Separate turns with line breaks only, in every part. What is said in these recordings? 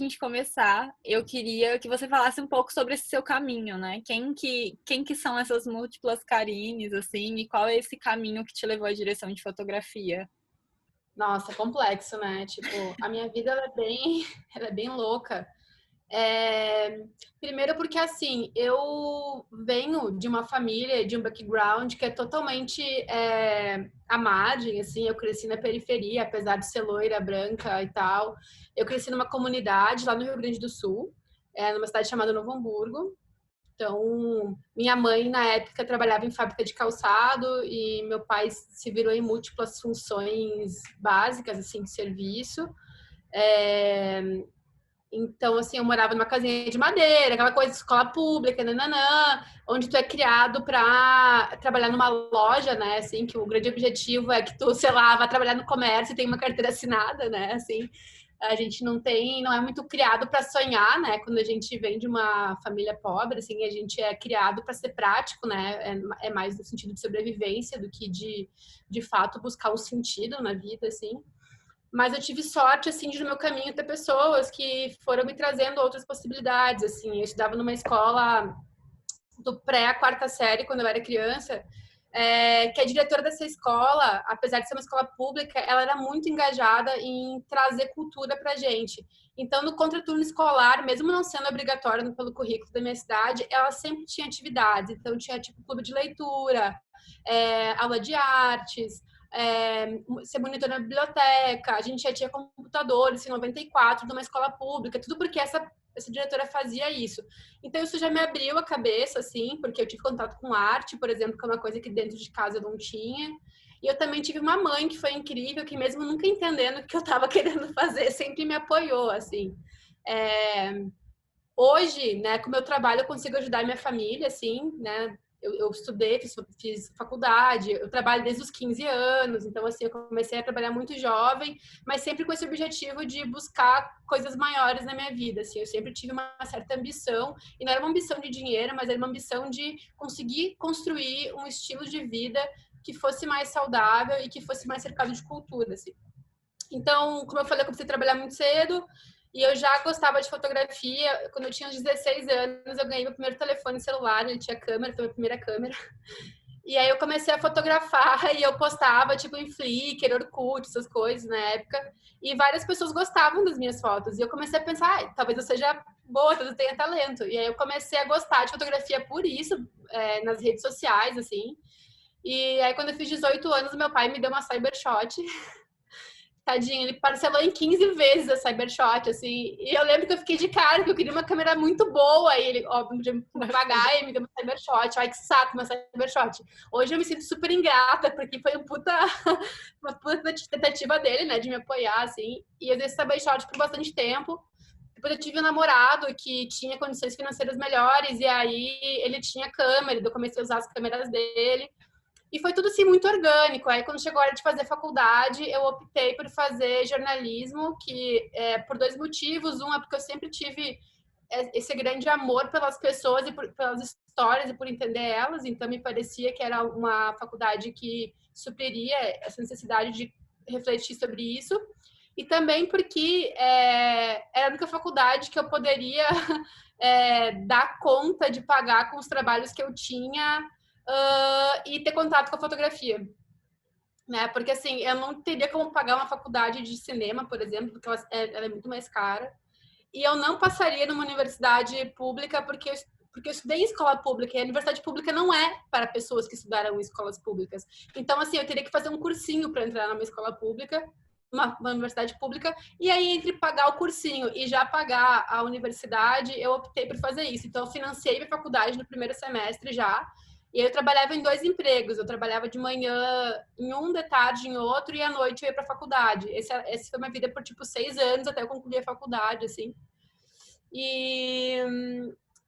gente começar, eu queria que você falasse um pouco sobre esse seu caminho, né? Quem que são essas múltiplas Karines, assim, e qual é esse caminho que te levou à direção de fotografia?
Nossa, complexo, né? Tipo, a minha vida ela é bem, ela é bem louca. É, Primeiro porque assim, eu venho de uma família, de um background que é totalmente à margem, assim, eu cresci na periferia, apesar de ser loira, branca e tal. Eu cresci numa comunidade lá no Rio Grande do Sul, numa cidade chamada Novo Hamburgo. Então, minha mãe, na época, trabalhava em fábrica de calçado e meu pai se virou em múltiplas funções básicas, assim, de serviço. É, Então, assim, eu morava numa casinha de madeira, aquela coisa de escola pública, nananã, onde tu é criado para trabalhar numa loja, né? Assim, que o grande objetivo é que tu, sei lá, vá trabalhar no comércio e tenha uma carteira assinada, né? Assim, a gente não é muito criado para sonhar, né? Quando a gente vem de uma família pobre, assim, a gente é criado para ser prático, né? É mais no sentido de sobrevivência do que de fato buscar um sentido na vida, assim. Mas eu tive sorte, assim, de no meu caminho ter pessoas que foram me trazendo outras possibilidades, assim. Eu estudava numa escola do pré à quarta série, quando eu era criança, que a diretora dessa escola, apesar de ser uma escola pública, ela era muito engajada em trazer cultura pra gente. Então, no contraturno escolar, mesmo não sendo obrigatório pelo currículo da minha cidade, ela sempre tinha atividades. Então, tinha, tipo, clube de leitura, aula de artes, ser monitor na biblioteca, a gente já tinha computadores em 94 de uma escola pública, tudo porque essa diretora fazia isso. Então isso já me abriu a cabeça, assim, porque eu tive contato com arte, por exemplo, que é uma coisa que dentro de casa eu não tinha. E eu também tive uma mãe que foi incrível, que mesmo nunca entendendo o que eu estava querendo fazer, sempre me apoiou, assim. É, Hoje, né, com o meu trabalho, eu consigo ajudar a minha família, assim, né? Eu estudei, fiz faculdade, eu trabalho desde os 15 anos, então, assim, eu comecei a trabalhar muito jovem, mas sempre com esse objetivo de buscar coisas maiores na minha vida, assim, eu sempre tive uma certa ambição, e não era uma ambição de dinheiro, mas era uma ambição de conseguir construir um estilo de vida que fosse mais saudável e que fosse mais cercado de cultura, assim. Então, como eu falei, eu comecei a trabalhar muito cedo e eu já gostava de fotografia. Quando eu tinha uns 16 anos, eu ganhei meu primeiro telefone celular, ele tinha câmera, foi a minha primeira câmera. E aí eu comecei a fotografar e eu postava, tipo, em Flickr, Orkut, essas coisas na época. E várias pessoas gostavam das minhas fotos. E eu comecei a pensar, talvez eu seja boa, talvez eu tenha talento. E aí eu comecei a gostar de fotografia por isso, nas redes sociais, assim. E aí quando eu fiz 18 anos, meu pai me deu uma Cybershot. Tadinho, ele parcelou em 15 vezes a Cybershot, assim. E eu lembro que eu fiquei de cara, que eu queria uma câmera muito boa. E ele, ó, podia me pagar e me deu uma Cybershot. Ai, que saco, uma Cybershot. Hoje eu me sinto super ingrata, porque foi uma puta tentativa dele, né, de me apoiar, assim. E eu dei essa Cybershot por bastante tempo. Depois eu tive um namorado que tinha condições financeiras melhores, e aí ele tinha câmera, eu comecei a usar as câmeras dele. E foi tudo assim muito orgânico. Aí quando chegou a hora de fazer faculdade, eu optei por fazer jornalismo, que por dois motivos. Um é porque eu sempre tive esse grande amor pelas pessoas e pelas histórias e por entender elas. Então me parecia que era uma faculdade que supriria essa necessidade de refletir sobre isso. E também porque era a única faculdade que eu poderia dar conta de pagar com os trabalhos que eu tinha e ter contato com a fotografia. Né? Porque assim, eu não teria como pagar uma faculdade de cinema, por exemplo, porque ela é muito mais cara. E eu não passaria numa universidade pública porque eu estudei em escola pública e a universidade pública não é para pessoas que estudaram em escolas públicas. Então, assim, eu teria que fazer um cursinho para entrar numa escola pública, uma universidade pública, e aí entre pagar o cursinho e já pagar a universidade, eu optei por fazer isso. Então, eu financiei minha faculdade no primeiro semestre já, e aí eu trabalhava em dois empregos. Eu trabalhava de manhã em um, de tarde em outro, e à noite eu ia para a faculdade. Essa foi minha vida por, tipo, 6 anos, até eu concluir a faculdade, assim. E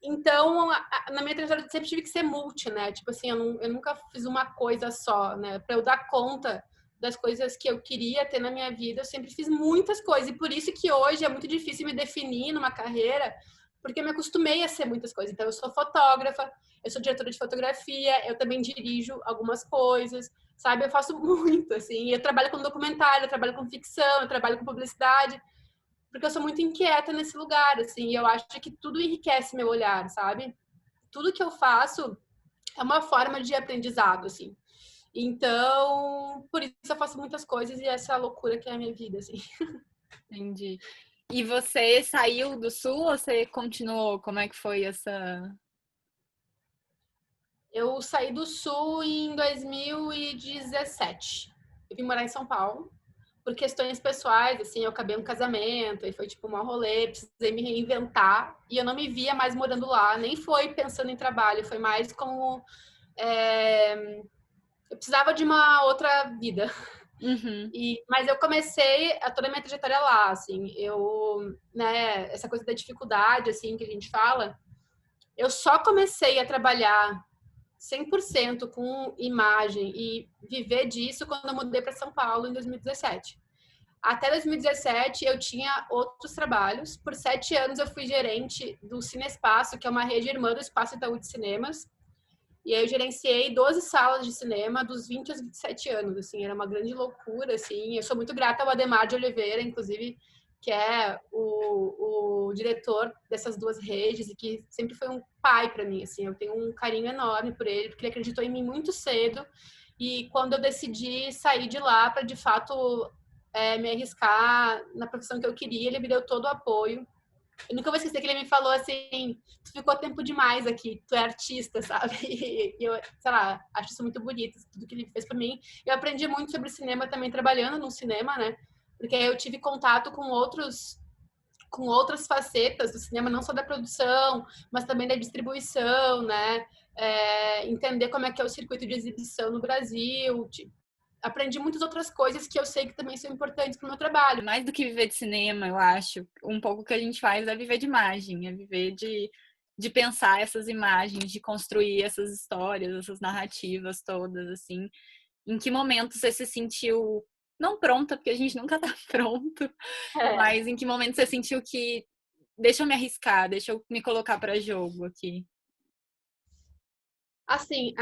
então, na minha trajetória, eu sempre tive que ser multi, né? Tipo assim, eu nunca fiz uma coisa só, né? Para eu dar conta das coisas que eu queria ter na minha vida, eu sempre fiz muitas coisas. E por isso que hoje é muito difícil me definir numa carreira, porque eu me acostumei a ser muitas coisas. Então, eu sou fotógrafa, eu sou diretora de fotografia, eu também dirijo algumas coisas, sabe? Eu faço muito, assim. Eu trabalho com documentário, eu trabalho com ficção, eu trabalho com publicidade. porque eu sou muito inquieta nesse lugar, assim, e eu acho que tudo enriquece meu olhar, sabe? Tudo que eu faço é uma forma de aprendizado, assim. Então, por isso eu faço muitas coisas e essa loucura que é a minha vida, assim.
Entendi. E você saiu do Sul ou você continuou? Como é que foi essa...
Eu saí do Sul em 2017. Eu vim morar em São Paulo por questões pessoais, assim, eu acabei um casamento e foi tipo um rolê, precisei me reinventar e eu não me via mais morando lá, nem foi pensando em trabalho, foi mais como eu precisava de uma outra vida.
Uhum,
Mas eu comecei toda a minha trajetória lá, assim, né, essa coisa da dificuldade, assim, que a gente fala, eu só comecei a trabalhar 100% com imagem e viver disso quando eu mudei para São Paulo em 2017. Até 2017 eu tinha outros trabalhos. Por 7 anos eu fui gerente do Cinespaço, que é uma rede irmã do Espaço Itaú de Cinemas. E aí eu gerenciei 12 salas de cinema dos 20 aos 27 anos, assim, era uma grande loucura, assim. Eu sou muito grata ao Ademar de Oliveira, inclusive, que é o diretor dessas duas redes e que sempre foi um pai para mim, assim. Eu tenho um carinho enorme por ele, porque ele acreditou em mim muito cedo. E quando eu decidi sair de lá para, de fato, me arriscar na profissão que eu queria, ele me deu todo o apoio. Eu nunca vou esquecer que ele me falou assim: tu ficou tempo demais aqui, tu é artista, sabe? E eu, sei lá, acho isso muito bonito, tudo que ele fez pra mim. Eu aprendi muito sobre cinema também trabalhando no cinema, né? Porque eu tive contato com outras facetas do cinema, não só da produção, mas também da distribuição, né? Entender como é que é o circuito de exibição no Brasil. Aprendi muitas outras coisas que eu sei que também são importantes para o meu trabalho.
mais do que viver de cinema, eu acho. Um pouco que a gente faz é viver de imagem, é viver de pensar essas imagens, de construir essas histórias, essas narrativas todas, assim. Em que momento você se sentiu, não pronta, porque a gente nunca tá pronto,
É.
mas em que momento você sentiu que deixa eu me arriscar, deixa eu me colocar para jogo aqui?
Assim,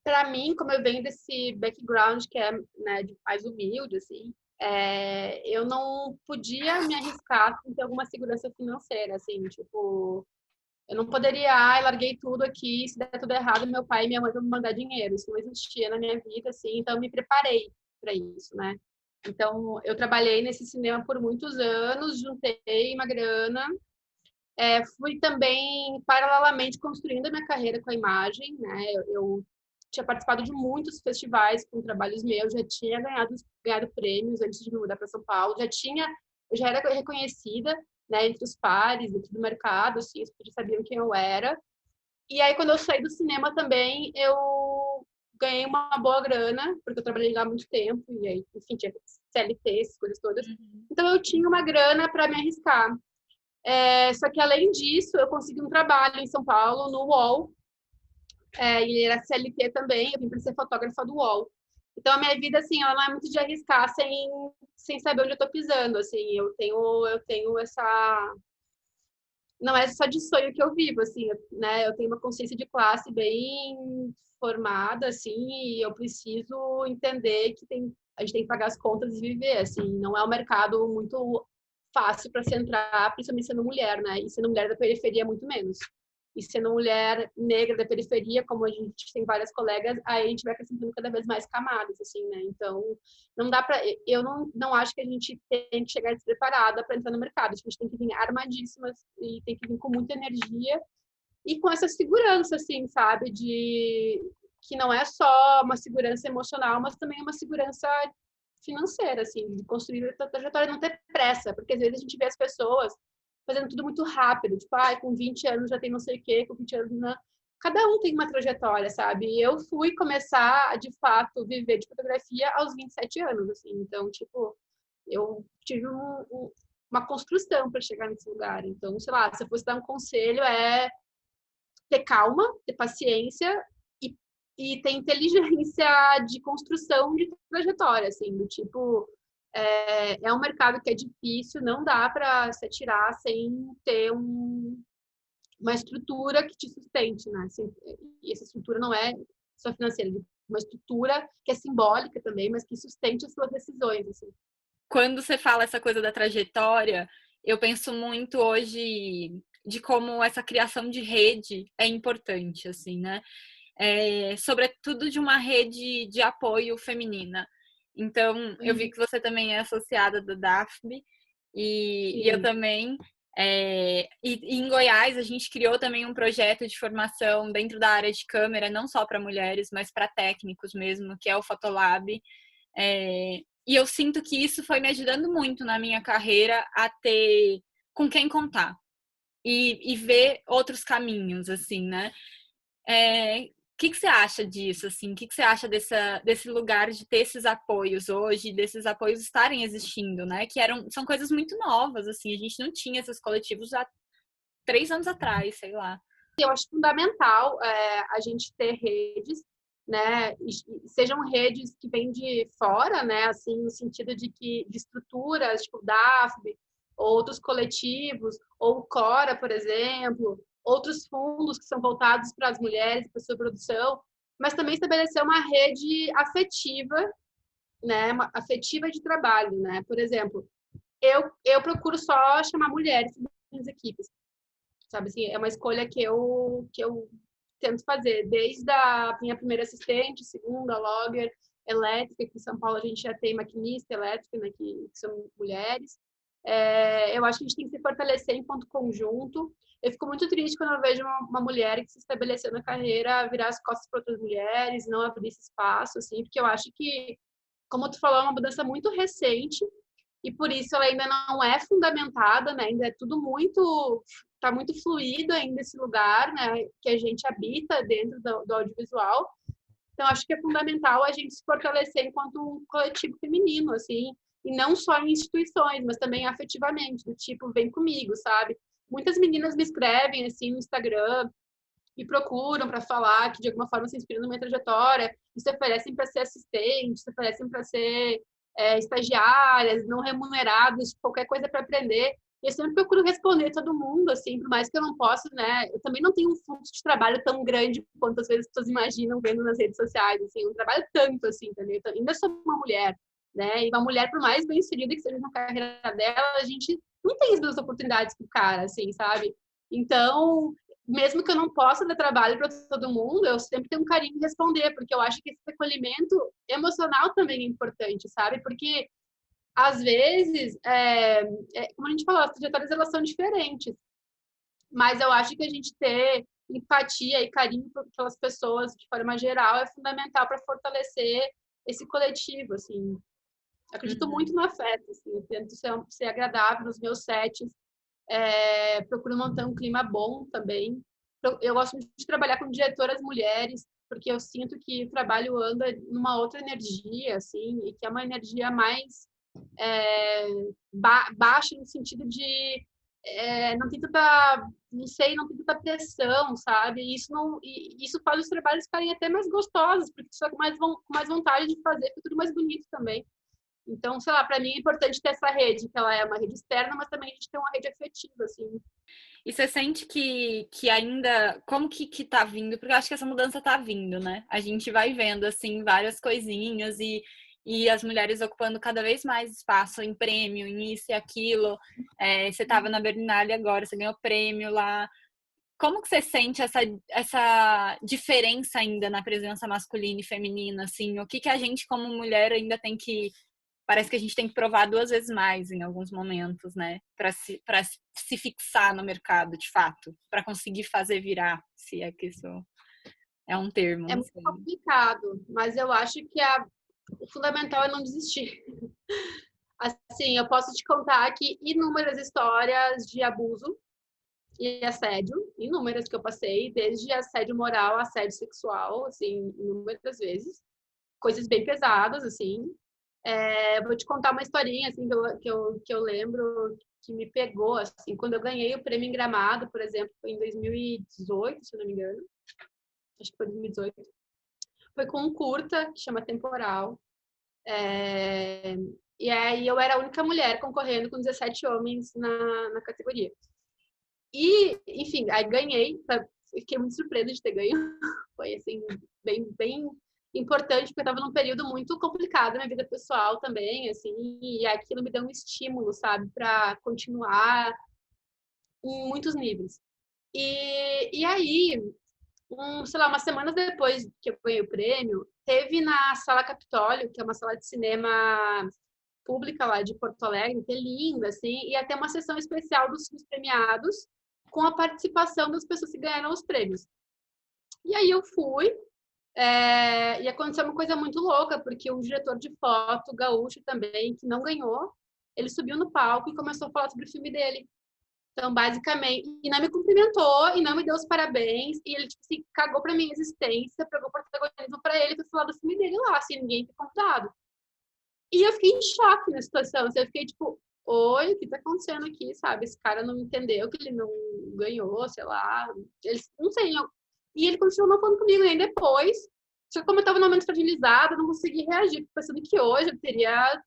para mim, como eu venho desse background que é, né, de mais humilde, assim, eu não podia me arriscar sem ter alguma segurança financeira, assim, tipo, eu não poderia, larguei tudo aqui, se der tudo errado, meu pai e minha mãe vão me mandar dinheiro, isso não existia na minha vida, assim, então eu me preparei para isso, né? Então, eu trabalhei nesse cinema por muitos anos, juntei uma grana, fui também, paralelamente, construindo a minha carreira com a imagem, né? Eu tinha participado de muitos festivais com trabalhos meus, já tinha ganhado prêmios antes de me mudar para São Paulo, eu já era reconhecida, né, entre os pares, dentro do mercado, assim, as pessoas sabiam quem eu era. E aí, quando eu saí do cinema também, eu ganhei uma boa grana, porque eu trabalhei lá há muito tempo, e aí, enfim, tinha CLT, essas coisas todas.
Uhum.
Então, eu tinha uma grana para me arriscar. Só que, além disso, eu consegui um trabalho em São Paulo, no UOL, e era CLT também, eu vim para ser fotógrafa do UOL. Então, a minha vida, assim, ela não é muito de arriscar sem saber onde eu tô pisando, assim, eu tenho essa... Não é só de sonho que eu vivo, assim, né, eu tenho uma consciência de classe bem formada, assim, e eu preciso entender que a gente tem que pagar as contas e viver, assim, não é um mercado muito fácil para se entrar, principalmente sendo mulher, né, e sendo mulher da periferia muito menos. E sendo mulher negra da periferia, como a gente tem várias colegas, aí a gente vai acrescentando cada vez mais camadas, assim, né? Então, não dá para, eu não acho que a gente tem que chegar despreparada para entrar no mercado. A gente tem que vir armadíssimas e tem que vir com muita energia e com essa segurança, assim, sabe? De que não é só uma segurança emocional, mas também uma segurança financeira, assim, de construir a trajetória, não ter pressa, porque às vezes a gente vê as pessoas fazendo tudo muito rápido, tipo, com 20 anos já tem não sei o quê, com 20 anos não. Cada um tem uma trajetória, sabe? E eu fui começar, de fato, viver de fotografia aos 27 anos, assim. Então, tipo, eu tive uma construção para chegar nesse lugar. Então, sei lá, se eu fosse dar um conselho, ter calma, ter paciência e, e ter inteligência de construção de trajetória, assim, do tipo, um mercado que é difícil, não dá para se atirar sem ter uma estrutura que te sustente, né? Assim, e essa estrutura não é só financeira, uma estrutura que é simbólica também, mas que sustente as suas decisões, assim.
quando você fala essa coisa da trajetória, eu penso muito hoje de como essa criação de rede é importante, assim, né? Sobretudo de uma rede de apoio feminina. Então, eu vi que você também é associada da DAFB e eu
Sim.
também. E em Goiás, a gente criou também um projeto de formação dentro da área de câmera, não só para mulheres, mas para técnicos mesmo, que é o Fotolab. E eu sinto que isso foi me ajudando muito na minha carreira a ter com quem contar e ver outros caminhos, assim, né? O que você acha disso, assim? O que você acha desse lugar de ter esses apoios hoje, desses apoios estarem existindo, né? São coisas muito novas, assim. A gente não tinha esses coletivos há 3 anos atrás, sei lá.
Eu acho fundamental a gente ter redes, né? Sejam redes que vêm de fora, né? Assim, no sentido de estruturas, tipo DAFB, outros coletivos, ou o Cora, por exemplo, outros fundos que são voltados para as mulheres, para a sua produção, mas também estabelecer uma rede afetiva, né? Afetiva de trabalho, né? Por exemplo, eu procuro só chamar mulheres nas minhas equipes, sabe assim, é uma escolha que eu tento fazer, desde a minha primeira assistente, segunda, logger, elétrica, que em São Paulo a gente já tem maquinista elétrica, né, que são mulheres. Eu acho que a gente tem que se fortalecer enquanto conjunto. Eu fico muito triste quando eu vejo uma mulher que se estabeleceu na carreira virar as costas para outras mulheres, não abrir esse espaço, assim, porque eu acho que, como tu falou, é uma mudança muito recente e por isso ela ainda não é fundamentada, né? Ainda é tudo muito, tá muito fluido ainda esse lugar, né? Que a gente habita dentro do audiovisual. Então acho que é fundamental a gente se fortalecer enquanto um coletivo feminino, assim, e não só em instituições, mas também afetivamente, do tipo, vem comigo, sabe? Muitas meninas me escrevem assim no Instagram, me procuram para falar que de alguma forma se inspiram na minha trajetória, e se oferecem para ser assistente, se oferecem para ser estagiárias, não remuneradas, qualquer coisa para aprender. E eu sempre procuro responder todo mundo, assim, por mais que eu não possa, né? Eu também não tenho um fluxo de trabalho tão grande quanto às vezes as pessoas imaginam vendo nas redes sociais, assim, eu não trabalho tanto, assim, também. Eu ainda sou uma mulher, né? E uma mulher, por mais bem inserida que seja na carreira dela, a gente não tem as mesmas oportunidades que o cara, assim, sabe? Então, mesmo que eu não possa dar trabalho para todo mundo, eu sempre tenho um carinho em responder, porque eu acho que esse acolhimento emocional também é importante, sabe? Porque, às vezes, como a gente falou, as trajetórias elas são diferentes, mas eu acho que a gente ter empatia e carinho pelas pessoas, de forma geral, é fundamental para fortalecer esse coletivo, assim. Eu acredito muito no afeto, assim, eu tento ser agradável nos meus sets, procuro manter um clima bom também. Eu gosto muito de trabalhar com diretoras mulheres, porque eu sinto que o trabalho anda numa outra energia, assim, e que é uma energia mais baixa no sentido de não tem tanta, não sei, não tem tanta pressão, sabe? Isso faz os trabalhos ficarem até mais gostosos, porque você fica com mais vontade de fazer, fica tudo mais bonito também. Então, sei lá, para mim é importante ter essa rede, que ela é uma rede externa, mas também a gente tem uma rede afetiva, assim.
E você sente que ainda. Como que tá vindo? Porque eu acho que essa mudança tá vindo, né? A gente vai vendo, assim, várias coisinhas e as mulheres ocupando cada vez mais espaço em prêmio, em isso e aquilo. Você tava na Berlinale agora, você ganhou prêmio lá. Como que você sente essa diferença ainda na presença masculina e feminina, assim? O que a gente, como mulher, ainda tem que parece que a gente tem que provar 2 vezes mais em alguns momentos, né? Para se fixar no mercado, de fato, para conseguir fazer virar, se é que isso é um termo,
É
não
muito
sei.
complicado, mas eu acho que o fundamental é não desistir. Assim, eu posso te contar aqui inúmeras histórias de abuso e assédio, inúmeras que eu passei, desde assédio moral, assédio sexual, assim, inúmeras vezes, coisas bem pesadas, assim. Vou te contar uma historinha, assim, que eu lembro que me pegou, assim, quando eu ganhei o prêmio em Gramado, por exemplo, foi em 2018, se eu não me engano, acho que foi 2018, foi com um curta que chama Temporal. E aí eu era a única mulher concorrendo com 17 homens na categoria. E, enfim, aí ganhei, fiquei muito surpresa de ter ganho. Foi assim, bem, bem importante, porque eu estava num período muito complicado na minha vida pessoal também, assim, e aquilo me deu um estímulo, sabe, para continuar em muitos níveis. E aí, sei lá, umas semanas depois que eu ganhei o prêmio, teve na Sala Capitólio, que é uma sala de cinema pública lá de Porto Alegre, que é linda, assim, e até uma sessão especial dos filmes premiados, com a participação das pessoas que ganharam os prêmios. E aí eu fui, e aconteceu uma coisa muito louca, porque um diretor de foto, gaúcho também, que não ganhou, ele subiu no palco e começou a falar sobre o filme dele. Então, basicamente, e não me cumprimentou, e não me deu os parabéns, e ele, tipo assim, cagou pra minha existência, pegou o protagonismo pra ele, foi falar do filme dele lá, sem ninguém ter convidado. E eu fiquei em choque na situação, assim, eu fiquei tipo, oi, o que tá acontecendo aqui, sabe? Esse cara não entendeu que ele não ganhou, sei lá, ele, não sei, e ele continuou não falando comigo, nem depois, só que como eu tava no momento fragilizada, eu não consegui reagir, pensando que hoje eu teria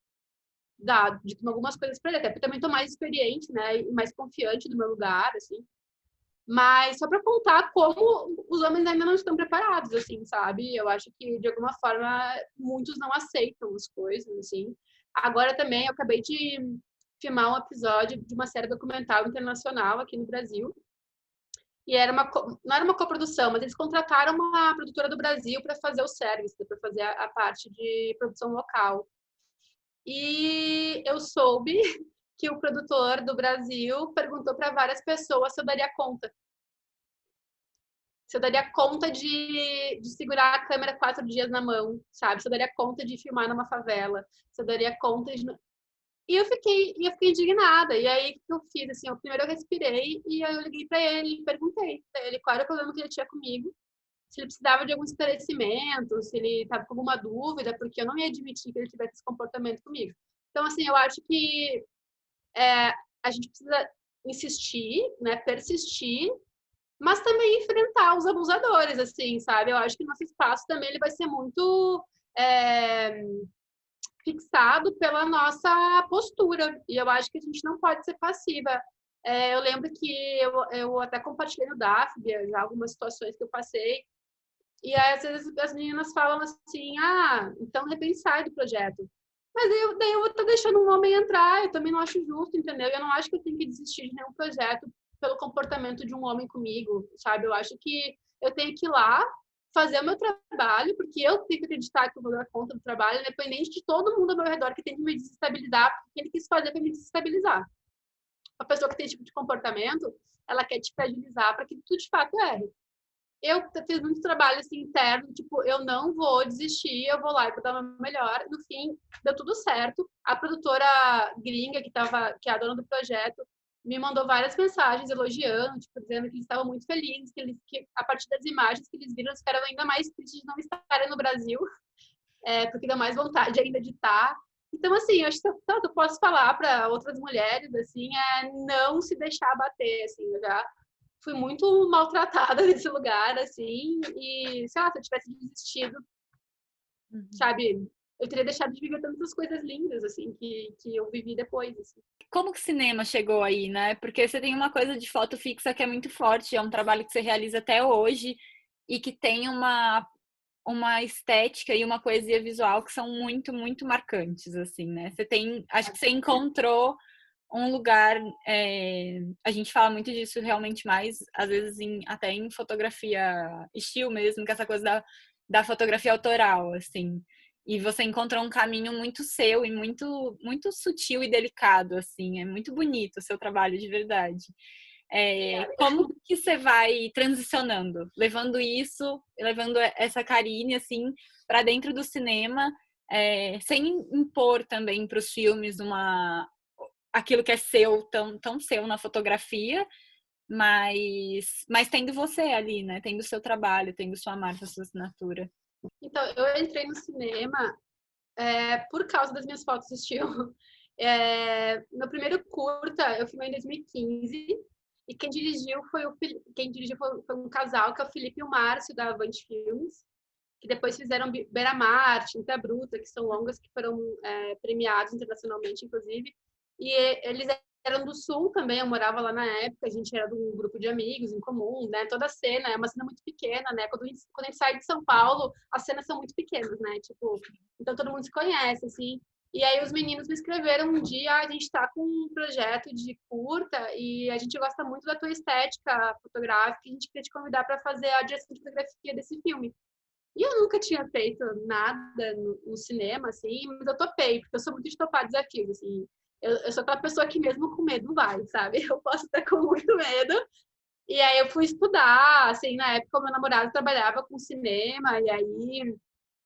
dito algumas coisas pra ele, até porque eu também tô mais experiente, né, e mais confiante do meu lugar, assim. Mas só para contar como os homens ainda não estão preparados, assim, sabe? Eu acho que, de alguma forma, muitos não aceitam as coisas, assim. Agora também, eu acabei de filmar um episódio de uma série documental internacional aqui no Brasil. E não era uma coprodução, mas eles contrataram uma produtora do Brasil para fazer o service, para fazer a parte de produção local. E eu soube que o produtor do Brasil perguntou para várias pessoas se eu daria conta. Se eu daria conta de segurar a câmera 4 dias na mão, sabe? Se eu daria conta de filmar numa favela. Se eu daria conta de... E eu fiquei indignada. E aí, o que eu fiz? Assim, primeiro eu respirei e aí eu liguei pra ele e perguntei pra ele qual era o problema que ele tinha comigo. Se ele precisava de algum esclarecimento, se ele estava com alguma dúvida, porque eu não ia admitir que ele tivesse esse comportamento comigo. Então, assim, eu acho que a gente precisa insistir, né, persistir, mas também enfrentar os abusadores, assim, sabe? Eu acho que nosso espaço também ele vai ser muito fixado pela nossa postura, e eu acho que a gente não pode ser passiva. Eu lembro que eu até compartilhei no DAFB já algumas situações que eu passei, e aí, às vezes as meninas falam assim, então de repente sai do projeto. Mas daí eu vou estar deixando um homem entrar, eu também não acho justo, entendeu? Eu não acho que eu tenho que desistir de nenhum projeto pelo comportamento de um homem comigo, sabe? Eu acho que eu tenho que ir lá, fazer o meu trabalho, porque eu tenho que acreditar que eu vou dar conta do trabalho, independente de todo mundo ao meu redor que tem que me desestabilizar, porque ele quis fazer para me desestabilizar. A pessoa que tem esse tipo de comportamento, ela quer te fragilizar para que tu de fato erre. Eu fiz muito trabalho assim, interno, tipo, eu não vou desistir, eu vou lá e vou dar o meu melhor. No fim, deu tudo certo. A produtora gringa, que é a dona do projeto, me mandou várias mensagens elogiando, tipo, dizendo que eles estavam muito felizes, que a partir das imagens que eles viram, eles ficaram ainda mais tristes de não estarem no Brasil, porque deu mais vontade ainda de estar. Então, assim, eu acho que eu posso falar para outras mulheres, assim, não se deixar abater, assim, eu já fui muito maltratada nesse lugar, assim, e, sei lá, se eu tivesse desistido, sabe, eu teria deixado de viver tantas coisas lindas, assim, que eu vivi depois, assim.
Como que o cinema chegou aí, né? Porque você tem uma coisa de foto fixa que é muito forte, é um trabalho que você realiza até hoje e que tem uma estética e uma poesia visual que são muito, muito marcantes, assim, né? Acho que você encontrou um lugar, a gente fala muito disso realmente mais, às vezes até em fotografia estilo mesmo, que é essa coisa da fotografia autoral, assim. E você encontrou um caminho muito seu e muito, muito sutil e delicado, assim. É muito bonito o seu trabalho de verdade. Como que você vai transicionando, levando essa Karine assim para dentro do cinema, sem impor também para os filmes aquilo que é seu, tão seu na fotografia, mas tendo você ali, né? Tendo o seu trabalho, tendo sua marca, sua assinatura.
Então, eu entrei no cinema por causa das minhas fotos estilo. Meu primeiro curta eu filmei em 2015 e quem dirigiu foi um casal que é o Felipe e o Márcio da Avante Filmes, que depois fizeram Beira-Mar, Tinta Bruta, que são longas que foram premiados internacionalmente, inclusive. E eles eram do Sul também, eu morava lá na época, a gente era de um grupo de amigos em comum, né? Toda a cena é uma cena muito pequena, né? Quando a gente sai de São Paulo, as cenas são muito pequenas, né? Tipo, então todo mundo se conhece, assim. E aí os meninos me escreveram um dia, a gente tá com um projeto de curta e a gente gosta muito da tua estética fotográfica, e a gente queria te convidar para fazer a direção de fotografia desse filme. E eu nunca tinha feito nada no cinema, assim, mas eu topei, porque eu sou muito de topar desafios, assim. Eu sou aquela pessoa que mesmo com medo vai, sabe? Eu posso estar com muito medo. E aí eu fui estudar, assim, na época o meu namorado trabalhava com cinema, e aí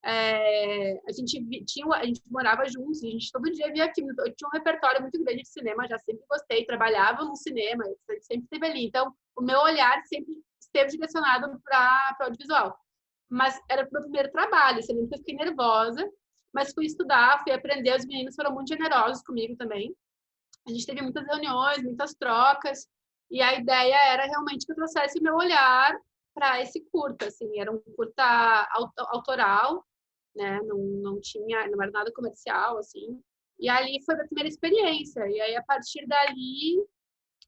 a gente morava juntos, a gente todo dia via filme. Eu tinha um repertório muito grande de cinema, já sempre gostei, trabalhava no cinema, sempre esteve ali. Então, o meu olhar sempre esteve direcionado para o audiovisual. Mas era o meu primeiro trabalho, assim, eu lembro que eu fiquei nervosa, mas fui estudar, fui aprender, os meninos foram muito generosos comigo também. A gente teve muitas reuniões, muitas trocas, e a ideia era realmente que eu trouxesse o meu olhar para esse curta, assim, era um curta autoral, né? Não era nada comercial, assim. E ali foi a primeira experiência. E aí, a partir dali,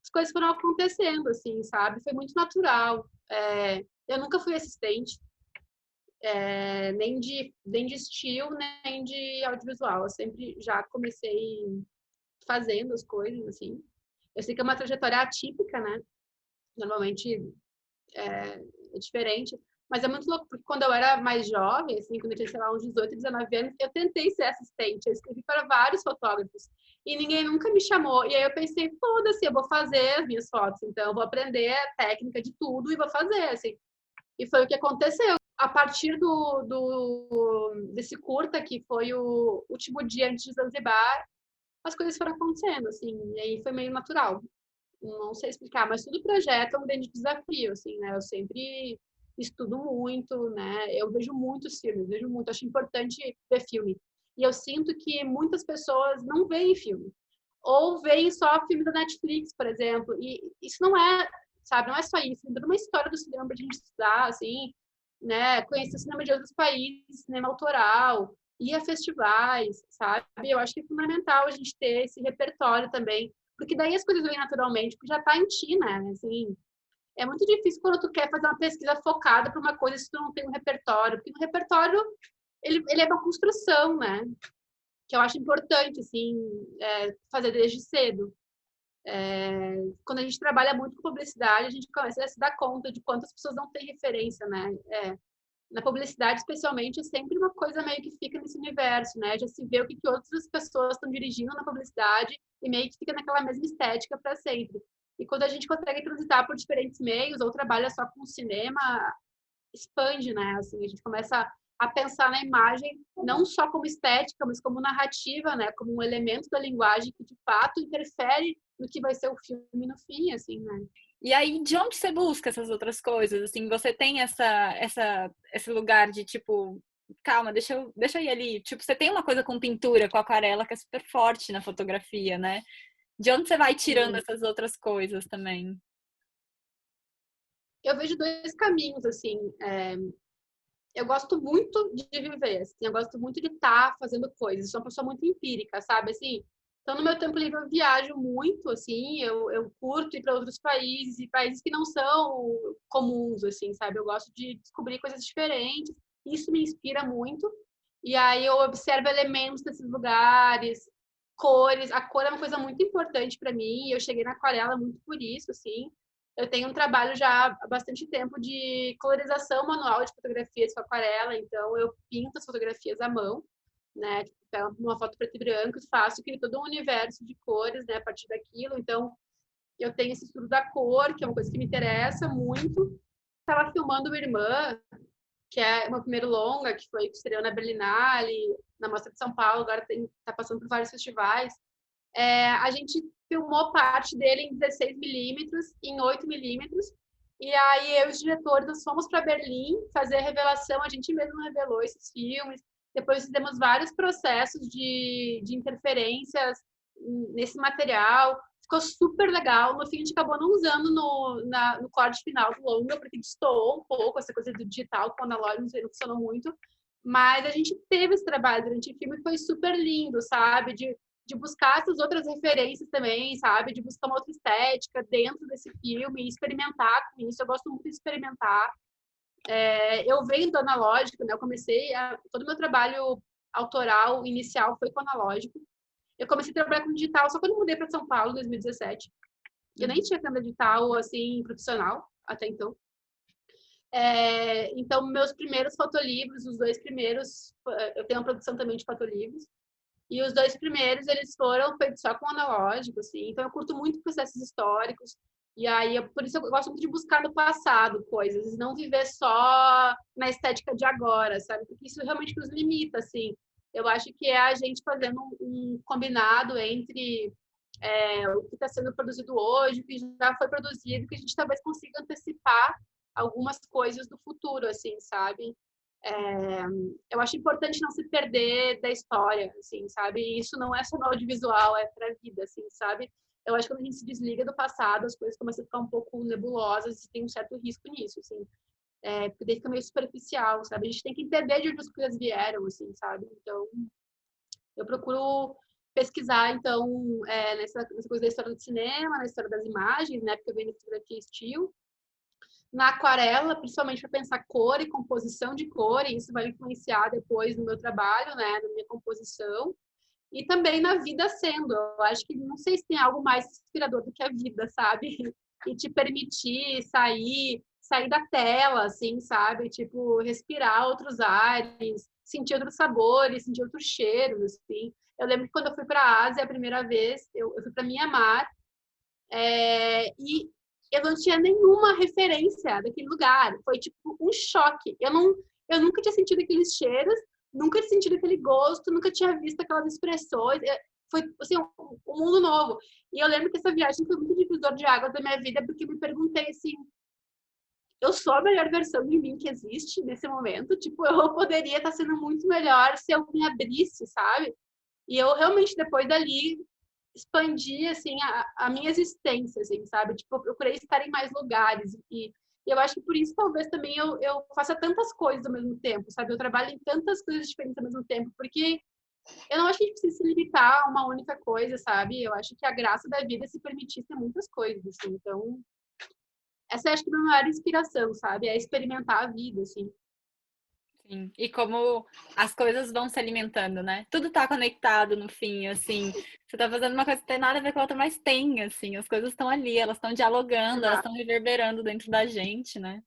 as coisas foram acontecendo, assim, sabe? Foi muito natural. Eu nunca fui assistente, nem de estilo, nem de audiovisual. Eu sempre já comecei fazendo as coisas, assim. Eu sei que é uma trajetória atípica, né? Normalmente é diferente. Mas é muito louco, porque quando eu era mais jovem, assim, quando eu tinha, sei lá, uns 18, 19 anos, eu tentei ser assistente. Eu escrevi para vários fotógrafos. E ninguém nunca me chamou. E aí eu pensei, foda-se, eu vou fazer as minhas fotos. Então, eu vou aprender a técnica de tudo e vou fazer, assim. E foi o que aconteceu. A partir desse curta, que foi o último dia antes de Zanzibar, as coisas foram acontecendo, assim. E aí foi meio natural. Não sei explicar, mas todo projeto é um grande desafio, assim, né? Eu sempre estudo muito, né? Eu vejo muitos filmes, vejo muito, acho importante ver filme. E eu sinto que muitas pessoas não veem filme. Ou veem só filme da Netflix, por exemplo. E isso não é, sabe, não é só isso. Tem toda uma história do cinema pra gente estudar, assim, né? Conhecer o cinema de outros países, cinema autoral, ir a festivais, sabe? Eu acho que é fundamental a gente ter esse repertório também, porque daí as coisas vêm naturalmente, porque já tá em ti, né? Assim, é muito difícil quando tu quer fazer uma pesquisa focada para uma coisa se tu não tem um repertório, porque no repertório ele é uma construção, né? Que eu acho importante, assim, fazer desde cedo. Quando a gente trabalha muito com publicidade, a gente começa a se dar conta de quantas pessoas não têm referência, né? Na publicidade, especialmente, é sempre uma coisa meio que fica nesse universo, né? Já se vê o que outras pessoas estão dirigindo na publicidade e meio que fica naquela mesma estética para sempre. E quando a gente consegue transitar por diferentes meios ou trabalha só com o cinema, expande, né? Assim, a gente começa a pensar na imagem não só como estética, mas como narrativa, né? Como um elemento da linguagem que de fato interfere no que vai ser o filme no fim, assim, né?
E aí, de onde você busca essas outras coisas? Assim, você tem esse lugar de tipo, calma, deixa eu ir ali. Tipo, você tem uma coisa com pintura, com aquarela, que é super forte na fotografia, né? De onde você vai tirando
Sim.
essas outras coisas também?
Eu vejo dois caminhos, assim. Eu gosto muito de viver, assim, eu gosto muito de estar fazendo coisas. Sou uma pessoa muito empírica, sabe? Assim, então, no meu tempo livre, eu viajo muito, assim, eu curto ir para outros países e países que não são comuns, assim, sabe? Eu gosto de descobrir coisas diferentes. Isso me inspira muito. E aí eu observo elementos desses lugares, cores. A cor é uma coisa muito importante para mim. Eu cheguei na aquarela muito por isso, assim. Eu tenho um trabalho já há bastante tempo de colorização manual de fotografias com aquarela, então eu pinto as fotografias à mão, né? Pego uma foto preto e branco, faço, crio todo um universo de cores, né? A partir daquilo. Então, eu tenho esse estudo da cor, que é uma coisa que me interessa muito. Estava filmando uma irmã, que é o meu primeiro longa, que estreou na Berlinale, na Mostra de São Paulo, agora está passando por vários festivais. A gente filmou parte dele em 16 milímetros, em 8 milímetros, e aí eu e os diretores nós fomos para Berlim fazer a revelação, a gente mesmo revelou esses filmes, depois fizemos vários processos de interferências nesse material, ficou super legal, no fim a gente acabou não usando no corte final do longa, porque destoou um pouco essa coisa do digital com o analógico, não funcionou muito, mas a gente teve esse trabalho durante o filme que foi super lindo, sabe? De de buscar essas outras referências também, sabe? De buscar uma outra estética dentro desse filme e experimentar com isso. Eu gosto muito de experimentar. Eu venho do analógico, né? Todo o meu trabalho autoral inicial foi com analógico. Eu comecei a trabalhar com digital só quando eu mudei para São Paulo, em 2017. Eu nem tinha câmera digital, assim, profissional até então. Então, meus primeiros fotolivros, os 2 primeiros, eu tenho uma produção também de fotolivros, e os 2 primeiros, eles foram feitos só com analógico, assim. Então, eu curto muito processos históricos, e aí, por isso eu gosto muito de buscar no passado coisas, não viver só na estética de agora, sabe? Porque isso realmente nos limita, assim. Eu acho que é a gente fazendo um combinado entre o que está sendo produzido hoje, o que já foi produzido, que a gente talvez consiga antecipar algumas coisas do futuro, assim, sabe? Eu acho importante não se perder da história, assim, sabe? E isso não é só no audiovisual, é para a vida, assim, sabe? Eu acho que quando a gente se desliga do passado, as coisas começam a ficar um pouco nebulosas e tem um certo risco nisso, assim. Porque daí fica meio superficial, sabe? A gente tem que entender de onde as coisas vieram, assim, sabe? Então, eu procuro pesquisar, então, nessa coisa da história do cinema, na história das imagens, né? Porque eu venho da fotografia estilo. Na aquarela, principalmente para pensar cor e composição de cor, e isso vai influenciar depois no meu trabalho, né? Na minha composição. E também na vida sendo. Eu acho que não sei se tem algo mais inspirador do que a vida, sabe? E te permitir sair da tela, assim, sabe? Tipo, respirar outros ares, sentir outros sabores, sentir outros cheiros, assim. Eu lembro que quando eu fui para a Ásia a primeira vez, eu fui para Mianmar, e eu não tinha nenhuma referência daquele lugar. Foi tipo um choque. Eu nunca tinha sentido aqueles cheiros, nunca tinha sentido aquele gosto, nunca tinha visto aquelas expressões. Foi assim, um mundo novo. E eu lembro que essa viagem foi muito divisor de águas da minha vida, porque eu me perguntei assim, eu sou a melhor versão de mim que existe nesse momento? Tipo, eu poderia estar sendo muito melhor se eu me abrisse, sabe? E eu realmente, depois dali, expandi, assim, a minha existência, assim, sabe? Tipo, eu procurei estar em mais lugares. E eu acho que por isso, talvez, também eu faça tantas coisas ao mesmo tempo, sabe? Eu trabalho em tantas coisas diferentes ao mesmo tempo, porque eu não acho que a gente precisa se limitar a uma única coisa, sabe? Eu acho que a graça da vida é se permitir ser muitas coisas, assim. Então, essa acho que é a minha maior inspiração, sabe? É experimentar a vida, assim.
Sim. E como as coisas vão se alimentando, né? Tudo tá conectado no fim, assim. Você tá fazendo uma coisa que tem nada a ver com a outra, mas tem, assim. As coisas estão ali, elas estão dialogando, elas
Exato.
estão reverberando dentro da gente, né?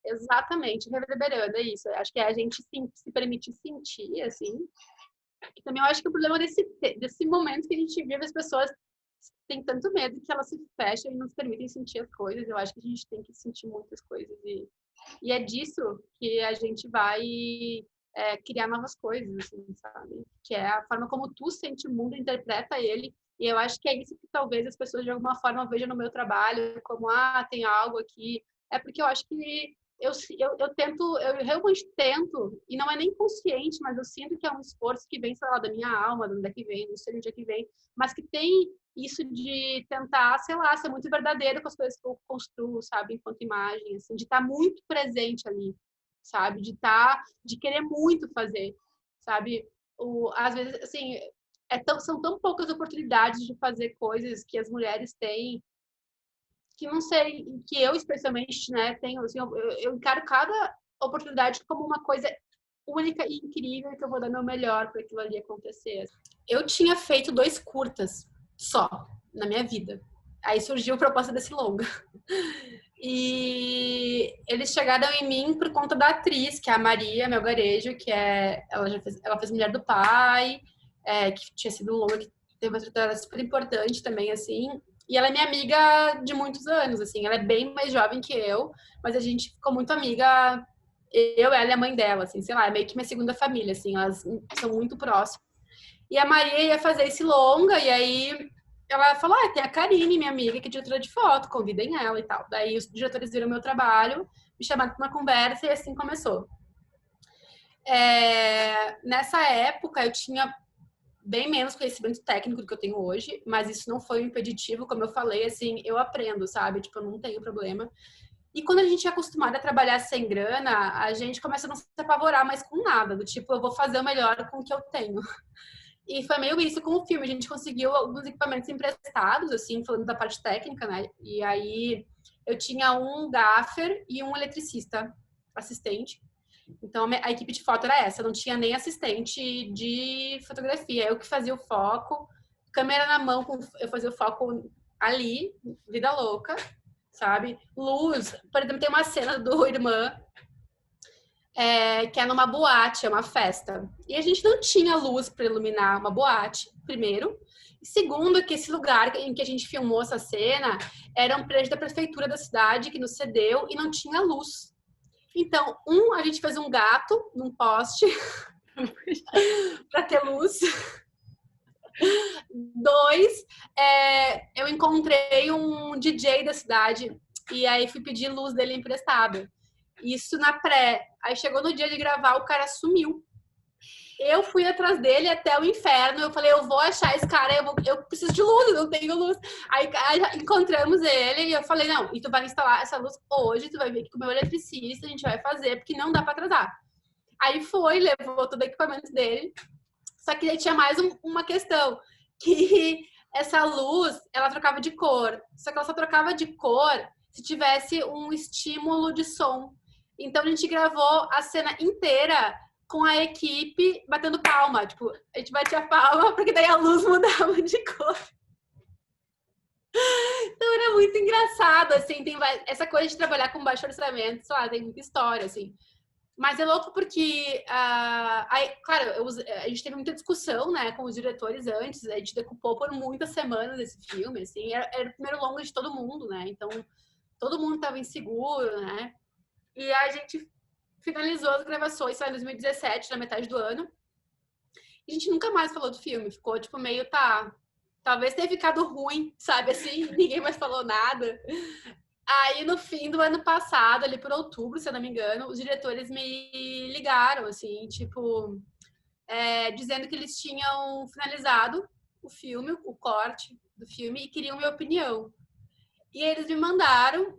Exatamente, reverberando, é isso. Eu acho que é a gente se permitir sentir, assim. E também eu acho que o problema desse momento que a gente vive, as pessoas têm tanto medo que elas se fecham e não se permitem sentir as coisas. Eu acho que a gente tem que sentir muitas coisas. E é disso que a gente vai criar novas coisas, assim, sabe? Que é a forma como tu sente o mundo, interpreta ele. E eu acho que é isso que talvez as pessoas de alguma forma vejam no meu trabalho, como, tem algo aqui. É porque eu acho que eu realmente tento, e não é nem consciente, mas eu sinto que é um esforço que vem, sei lá, da minha alma, de onde é que vem, não sei onde é que vem, mas que tem isso de tentar, sei lá, ser muito verdadeiro com as coisas que eu construo, sabe, enquanto imagem, assim, de estar muito presente ali, sabe, de querer muito fazer, sabe, às vezes, assim, são tão poucas oportunidades de fazer coisas que as mulheres têm, que não sei, que eu especialmente, né, tenho, assim, eu encaro cada oportunidade como uma coisa única e incrível que eu vou dar meu melhor para aquilo ali acontecer. Eu tinha feito 2 curtas só na minha vida. Aí surgiu a proposta desse longa. E eles chegaram em mim por conta da atriz, que é a Maria Melgarejo, que ela fez Mulher do Pai, que tinha sido um longa que teve uma trajetória super importante também, assim. E ela é minha amiga de muitos anos, assim. Ela é bem mais jovem que eu, mas a gente ficou muito amiga, eu, ela e a mãe dela, assim, sei lá, é meio que minha segunda família, assim. Elas são muito próximas. E a Maria ia fazer esse longa, e aí ela falou: tem a Karine, minha amiga, que é diretora de foto, convidem ela e tal. Daí os diretores viram meu trabalho, me chamaram para uma conversa e assim começou. Nessa época eu tinha bem menos conhecimento técnico do que eu tenho hoje, mas isso não foi um impeditivo, como eu falei, assim, eu aprendo, sabe? Tipo, eu não tenho problema. E quando a gente é acostumado a trabalhar sem grana, a gente começa a não se apavorar mais com nada, do tipo, eu vou fazer o melhor com o que eu tenho. E foi meio isso com o filme. A gente conseguiu alguns equipamentos emprestados, assim, falando da parte técnica, né? E aí eu tinha um gaffer e um eletricista assistente. Então a equipe de foto era essa, não tinha nem assistente de fotografia. Eu que fazia o foco, câmera na mão, eu fazia o foco ali, vida louca, sabe? Luz, por exemplo, tem uma cena do Irmã que é numa boate, é uma festa. E a gente não tinha luz para iluminar uma boate, primeiro. E segundo, que esse lugar em que a gente filmou essa cena era um prédio da prefeitura da cidade que nos cedeu e não tinha luz. Então, a gente fez um gato num poste para ter luz. 2, eu encontrei um DJ da cidade e aí fui pedir luz dele emprestada. Isso na pré. Aí chegou no dia de gravar, o cara sumiu. Eu fui atrás dele até o inferno. Eu falei, eu vou achar esse cara, eu preciso de luz, eu não tenho luz. Aí encontramos ele e eu falei, não, e tu vai instalar essa luz hoje, tu vai vir aqui com o meu eletricista, a gente vai fazer, porque não dá pra atrasar. Aí foi, levou todo o equipamento dele. Só que aí tinha mais uma questão, que essa luz, ela trocava de cor. Só que ela só trocava de cor se tivesse um estímulo de som. Então a gente gravou a cena inteira com a equipe batendo palma. Tipo, a gente batia palma porque daí a luz mudava de cor. Então era muito engraçado, assim, tem essa coisa de trabalhar com baixo orçamento, sei lá, tem muita história, assim. Mas é louco porque, claro, a gente teve muita discussão, né, com os diretores antes, a gente decupou por muitas semanas esse filme, assim, era o primeiro longa de todo mundo, né, então todo mundo estava inseguro, né, e a gente finalizou as gravações em 2017, na metade do ano, e a gente nunca mais falou do filme, ficou tipo meio, talvez tenha ficado ruim, sabe, assim, ninguém mais falou nada. Aí, no fim do ano passado, ali por outubro, se eu não me engano, os diretores me ligaram, assim, tipo, dizendo que eles tinham finalizado o filme, o corte do filme, e queriam minha opinião. E eles me mandaram,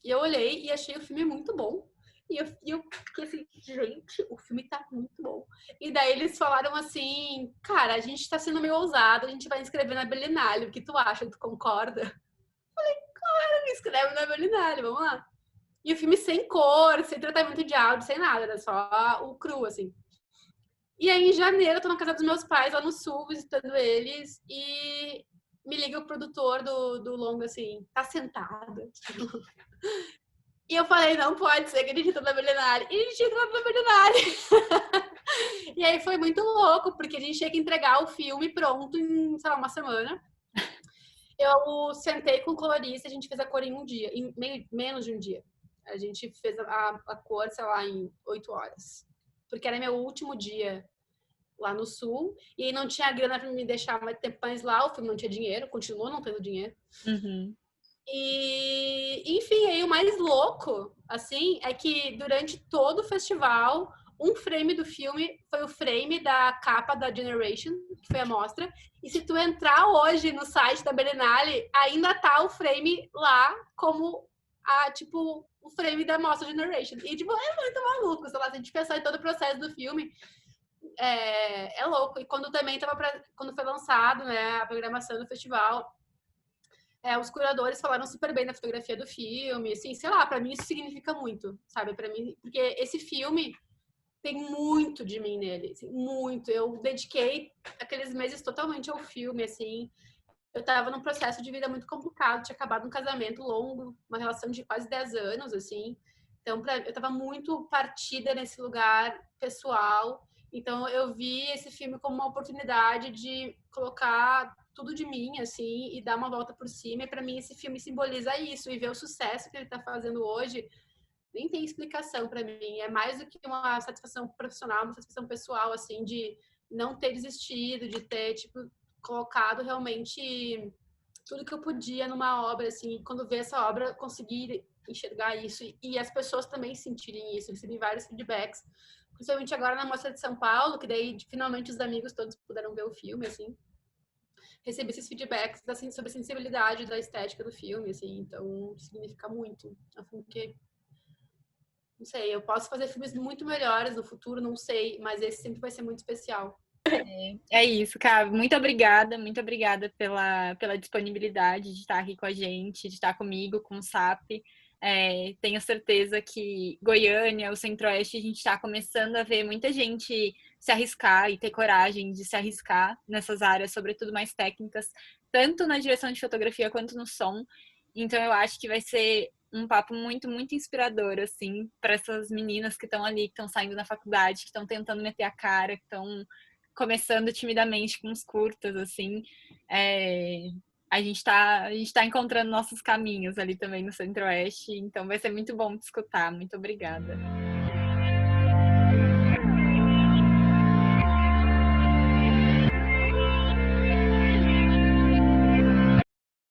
e eu olhei e achei o filme muito bom. E eu fiquei assim, gente, o filme tá muito bom. E daí eles falaram assim, cara, a gente tá sendo meio ousado, a gente vai inscrever na Berlinale, o que tu acha? Tu concorda? Me inscreve na Berlinale, vamos lá. E o filme sem cor, sem tratamento de áudio, sem nada, era só o cru, assim. E aí, em janeiro, eu tô na casa dos meus pais, lá no sul, visitando eles, e me liga o produtor do longa, assim, tá sentada. E eu falei, não pode ser que a gente tá na Berlinale. E a gente entrou na Berlinale. E aí foi muito louco, porque a gente tinha que entregar o filme pronto em, sei lá, uma semana. Eu sentei com o colorista, a gente fez a cor em um dia, em menos de um dia. A gente fez a cor, sei lá, em 8 horas. Porque era meu último dia lá no sul. E não tinha grana pra me deixar mais tempo mais lá. O filme não tinha dinheiro, continuou não tendo dinheiro.
Uhum.
E, enfim, aí o mais louco, assim, é que durante todo o festival, um frame do filme foi o frame da capa da Generation, que foi a mostra. E se tu entrar hoje no site da Berlinale, ainda tá o frame lá como tipo, o frame da mostra Generation. E, tipo, é muito maluco, sei lá, se a gente pensar em todo o processo do filme, é louco. E quando também quando foi lançado, né, a programação do festival, os curadores falaram super bem da fotografia do filme, assim, sei lá, pra mim isso significa muito, sabe? Para mim, porque esse filme tem muito de mim nele, assim, muito. Eu dediquei aqueles meses totalmente ao filme, assim. Eu tava num processo de vida muito complicado, tinha acabado um casamento longo, uma relação de quase 10 anos, assim. Então, eu tava muito partida nesse lugar pessoal. Então, eu vi esse filme como uma oportunidade de colocar tudo de mim, assim, e dar uma volta por cima. E para mim, esse filme simboliza isso. E ver o sucesso que ele tá fazendo hoje, nem tem explicação para mim. É mais do que uma satisfação profissional, uma satisfação pessoal, assim, de não ter desistido, de ter, tipo, colocado realmente tudo que eu podia numa obra, assim, quando ver essa obra, conseguir enxergar isso e as pessoas também sentirem isso. Eu recebi vários feedbacks, principalmente agora na Mostra de São Paulo, que daí finalmente os amigos todos puderam ver o filme, assim. Recebi esses feedbacks assim, sobre a sensibilidade da estética do filme, assim, então significa muito. Assim, que, não sei, eu posso fazer filmes muito melhores no futuro, não sei, mas esse sempre vai ser muito especial.
É isso, cara. Muito obrigada pela disponibilidade de estar aqui com a gente, de estar comigo, com o SAP. Tenho certeza que Goiânia, o Centro-Oeste, a gente está começando a ver muita gente se arriscar e ter coragem de se arriscar nessas áreas, sobretudo mais técnicas, tanto na direção de fotografia quanto no som. Então, eu acho que vai ser um papo muito, muito inspirador, assim, para essas meninas que estão ali, que estão saindo da faculdade, que estão tentando meter a cara, que estão começando timidamente com os curtas, assim. É, a gente tá encontrando nossos caminhos ali também no Centro-Oeste, então vai ser muito bom te escutar. Muito obrigada.